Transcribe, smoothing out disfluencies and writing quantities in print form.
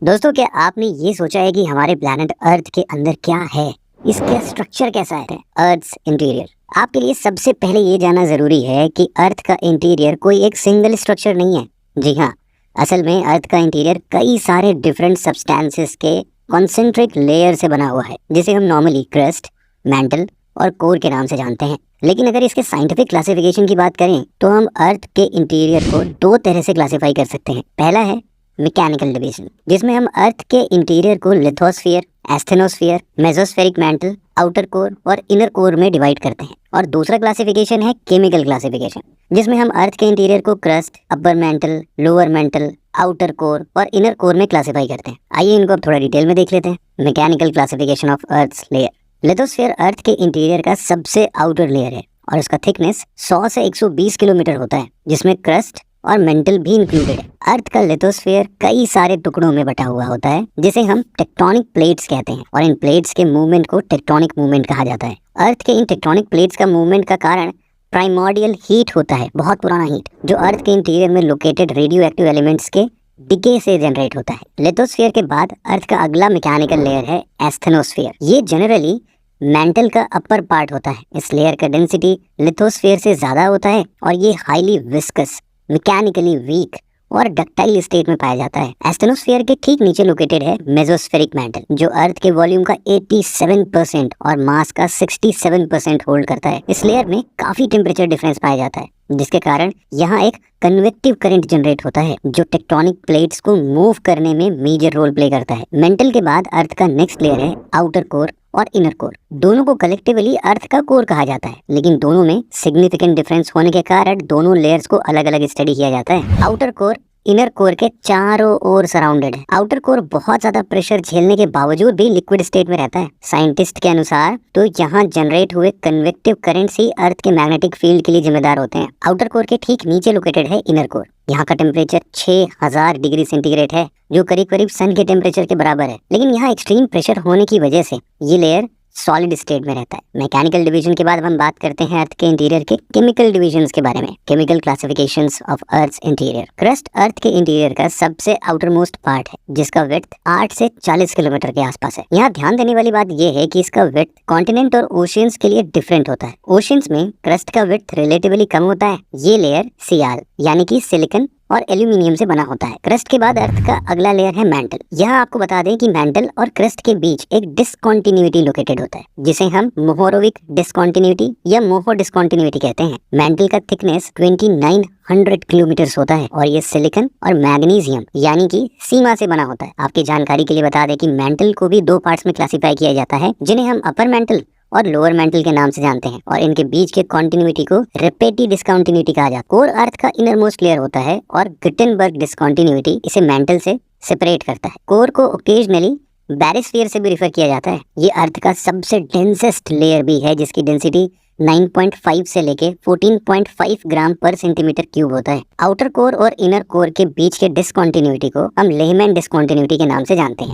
दोस्तों, क्या आपने ये सोचा है कि हमारे प्लैनेट अर्थ के अंदर क्या है, इसका स्ट्रक्चर कैसा है, अर्थ इंटीरियर। आपके लिए सबसे पहले ये जानना जरूरी है कि अर्थ का इंटीरियर कोई एक सिंगल स्ट्रक्चर नहीं है। जी हाँ, असल में अर्थ का इंटीरियर कई सारे डिफरेंट सब्सटेंसेस के कॉन्सेंट्रिक लेयर से बना हुआ है, जिसे हम नॉर्मली क्रस्ट, मैंटल और कोर के नाम से जानते हैं। लेकिन अगर इसके साइंटिफिक क्लासिफिकेशन की बात करें तो हम अर्थ के इंटीरियर को दो तरह से क्लासिफाई कर सकते हैं। पहला है मैकेनिकल डिवीजन, जिसमें हम अर्थ के इंटीरियर को lithosphere, asthenosphere, mesospheric mantle, outer core और इनर कोर में डिवाइड करते हैं। और दूसरा क्लासिफिकेशन है केमिकल क्लासिफिकेशन, जिसमें हम अर्थ के इंटीरियर को crust, upper mantle, lower mental, outer core और इनर कोर में क्लासिफाई करते हैं। आइए इनको अब थोड़ा डिटेल में देख लेते हैं। Mechanical classification of earth's layer. Lithosphere earth के इंटीरियर का सबसे आउटर लेयर है और इसका थिकनेस 100 से 120 किलोमीटर होता है, जिसमें क्रस्ट और मेंटल भी इंक्लूडेड है। अर्थ का लिथोस्फीयर कई सारे टुकड़ों में बटा हुआ होता है, जिसे हम टेक्टोनिक प्लेट्स कहते हैं, और इन प्लेट्स के मूवमेंट को टेक्टोनिक मूवमेंट कहा जाता है। अर्थ के इन टेक्टोनिक प्लेट्स का मूवमेंट का कारण प्राइमोर्डियल हीट होता है, बहुत पुराना हीट, जो अर्थ के इंटीरियर में लोकेटेड रेडियो एक्टिव एलिमेंट्स के डिके से जनरेट होता है। लिथोस्फीयर के बाद अर्थ का अगला मैकेनिकल लेयर है एस्थेनोस्फीयर। ये जनरली मेंटल का अपर पार्ट होता है। इस लेयर का डेंसिटी लिथोस्फीयर से ज्यादा होता है और ये हाईली विस्कस, मैकेनिकली वीक और डक्टाइल स्टेट में पाया जाता है। एस्थेनोस्फीयर के ठीक नीचे लोकेटेड है मेसोस्फेरिक मैंटल, जो अर्थ के वॉल्यूम का 87% और मास का 67% होल्ड करता है। इस लेयर में काफी टेम्परेचर डिफरेंस पाया जाता है, जिसके कारण यहाँ एक कन्वेक्टिव करंट जनरेट होता है, जो टेक्टोनिक प्लेट्स को मूव करने में मेजर रोल प्ले करता है। मेंटल के बाद अर्थ का नेक्स्ट लेयर है आउटर कोर और इनर कोर। दोनों को कलेक्टिवली अर्थ का कोर कहा जाता है, लेकिन दोनों में सिग्निफिकेंट डिफरेंस होने के कारण दोनों लेयर्स को अलग अलग स्टडी किया जाता है। आउटर कोर इनर कोर के चारों ओर सराउंडेड है। आउटर कोर बहुत ज्यादा प्रेशर झेलने के बावजूद भी लिक्विड स्टेट में रहता है। साइंटिस्ट के अनुसार तो यहाँ जनरेट हुए कन्वेक्टिव करंट्स ही अर्थ के मैग्नेटिक फील्ड के लिए जिम्मेदार होते हैं। आउटर कोर के ठीक नीचे लोकेटेड है इनर कोर। यहाँ का टेम्परेचर 6000 डिग्री सेंटीग्रेड है, जो करीब करीब सन के टेम्परेचर के बराबर है। लेकिन यहाँ एक्सट्रीम प्रेशर होने की वजह से ये लेयर सॉलिड स्टेट में रहता है। मैकेनिकल डिवीजन के बाद हम बात करते हैं अर्थ के इंटीरियर के केमिकल डिविजन्स के बारे में। Chemical classifications of earth's interior. Crust earth के इंटीरियर का सबसे आउटर मोस्ट पार्ट है, जिसका विड्थ 8 से 40 किलोमीटर के आसपास है। यहाँ ध्यान देने वाली बात यह है कि इसका विड्थ कॉन्टिनेंट और ओशियंस के लिए डिफरेंट होता है। ओशियंस में क्रस्ट का विड्थ रिलेटिवली कम होता है। ये लेयर सियाल यानी कि सिलिकन और एल्यूमिनियम से बना होता है। क्रस्ट के बाद अर्थ का अगला लेयर है मैंटल। यहाँ आपको बता दें कि मैंटल और क्रस्ट के बीच एक डिसकॉन्टिन्यूटी लोकेटेड होता है, जिसे हम मोहोरोविक डिसकॉन्टिन्यूटी या मोहो डिसकॉन्टिन्यूटी कहते हैं। मैंटल का थिकनेस 2900 किलोमीटर होता है और ये सिलिकन और मैग्नीशियम यानी कि सीमा से बना होता है। आपकी जानकारी के लिए बता दें कि मैंटल को भी दो पार्ट्स में क्लासिफाई किया जाता है, जिन्हें हम अपर मेंटल और लोअर मेंटल के नाम से जानते हैं, और इनके बीच के कॉन्टिन्यूटी को रिपेटिव डिसकॉन्टिन्यूटी कहा जाता है। कोर अर्थ का इनर मोस्ट लेयर होता है और गुटेनबर्ग डिसकॉन्टिन्यूटी इसे मेंटल से सेपरेट करता है। कोर को ओकेजनली बैरिस्फीयर से भी रिफर किया जाता है। ये अर्थ का सबसे डेंसेस्ट लेयर भी है, जिसकी डेंसिटी 9.5 से लेके 14.5 ग्राम पर सेंटीमीटर क्यूब होता है। आउटर कोर और इनर कोर के बीच के डिसकॉन्टिन्यूटी को हम लेहमैन डिसकॉन्टिन्यूटी के नाम से जानते हैं।